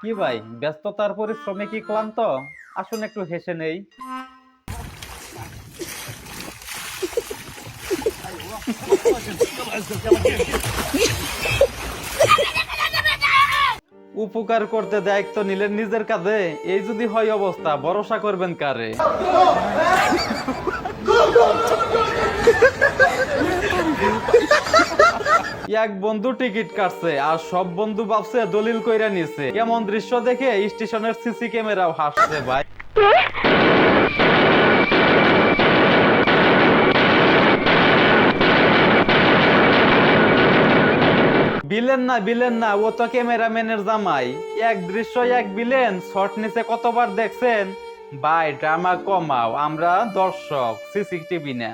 কি ভাই, ব্যস্ততার পরিশ্রমে কি ক্লান্ত? আসুন একটু হেসে নেই। উপকার করতে দায়িত্ব নিলেন নিজের কাঁধে, এই যদি হয় অবস্থা, ভরসা করবেন কারে? এক বন্ধু টিকিট কাটছে আর সব বন্ধু ভাবছে দলিল কইরা নিছে। কেমন দৃশ্য দেখে স্টেশনের সিসি ক্যামেরাও হাসছে ভাই। বিলেন না, ও তো ক্যামেরাম্যানের জামাই। এক দৃশ্য এক বিলেন, শর্ট নিচে কতবার দেখছেন? ভাই ড্রামা কমাও, আমরা দর্শক, সিসিটিভি না।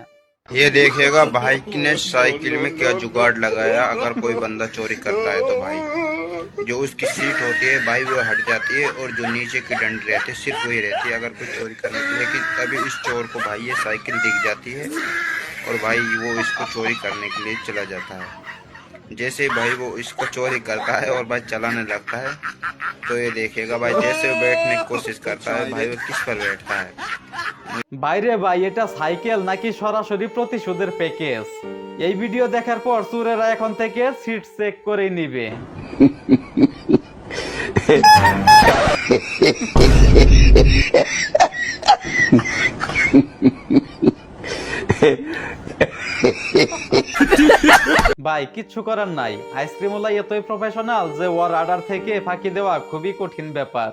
ये देखिएगा भाई ने साइकिल में क्या जुगाड़ लगाया। अगर कोई बंदा चोरी करता है तो भाई जो उसकी सीट होती है भाई वो हट जाती है और जो नीचे की डंड रहती है सिर्फ वही रहती है अगर कोई चोरी करने की। लेकिन तभी इस चोर को भाई ये साइकिल दिख जाती है और भाई वो इसको चोरी करने के लिए चला जाता है। जैसे ही भाई वो इसको चोरी करता है और भाई चलाने लगता है तो ये देखिएगा भाई जैसे वो बैठने की कोशिश करता है भाई वो किस पर बैठता है। বাইরে ভাই, এটা সাইকেল নাকি সরাসরি প্রতিশোধের প্যাকেজ? এই ভিডিও দেখার পর চোরেরা এখন থেকে সিট চেক করে নিবে। ভাই কিচ্ছু করার নাই, আইসক্রিমওয়ালা এতই প্রফেশনাল যে ওর অর্ডার থেকে ফাঁকি দেওয়া খুবই কঠিন ব্যাপার।